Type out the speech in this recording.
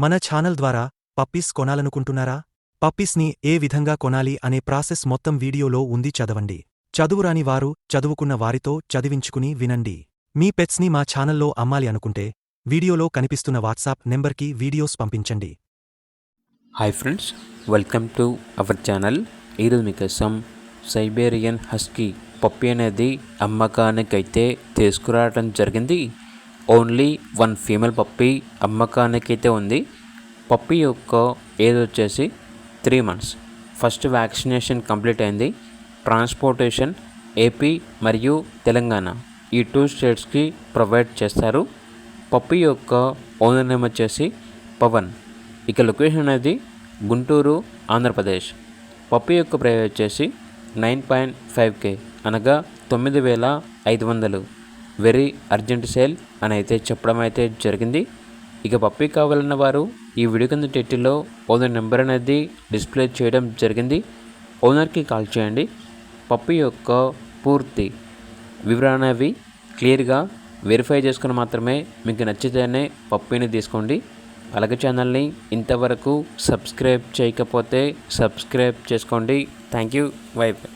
మన ఛానల్ ద్వారా పప్పీస్ కొనాలనుకుంటున్నారా? పప్పీస్ని ఏ విధంగా కొనాలి అనే ప్రాసెస్ మొత్తం వీడియోలో ఉంది, చదవండి. చదువురాని వారు చదువుకున్న వారితో చదివించుకుని వినండి. మీ పెట్స్ని మా ఛానల్లో అమ్మాలి అనుకుంటే వీడియోలో కనిపిస్తున్న వాట్సాప్ నెంబర్కి వీడియోస్ పంపించండి. Hi friends, welcome to our channel. ఈరోజు మీకోసం సైబేరియన్ హస్కీ పప్పీ అనేది అమ్మకానికైతే తీసుకురావడం జరిగింది. ఓన్లీ 1 ఫీమేల్ పప్పీ అమ్మకానికైతే ఉంది. పప్పీ యొక్క ఏజ్ వచ్చేసి 3 months. ఫస్ట్ వ్యాక్సినేషన్ కంప్లీట్ అయింది. ట్రాన్స్పోర్టేషన్ ఏపీ మరియు తెలంగాణ ఈ 2 స్టేట్స్కి ప్రొవైడ్ చేస్తారు. పప్పీ యొక్క ఓనర్ నేమ్ వచ్చేసి పవన్. ఇక లొకేషన్ అనేది గుంటూరు, ఆంధ్రప్రదేశ్. పప్పీ యొక్క ప్రైస్ వచ్చేసి 9.5K అనగా 9,500. వెరీ అర్జెంట్ సేల్ అని అయితే చెప్పడం అయితే జరిగింది. ఇక పప్పీ కావాలన్న వారు ఈ వీడియో కింద టైటిల్లో ఓనర్ నెంబర్ అనేది డిస్ప్లే చేయడం జరిగింది. ఓనర్కి కాల్ చేయండి. పప్పీ యొక్క పూర్తి వివరాలు క్లియర్గా వెరిఫై చేసుకుని మాత్రమే మీకు నచ్చితేనే పప్పీని తీసుకోండి. అలాగే ఛానల్ని ఇంతవరకు సబ్స్క్రైబ్ చేయకపోతే సబ్స్క్రైబ్ చేసుకోండి. Thank you. By by.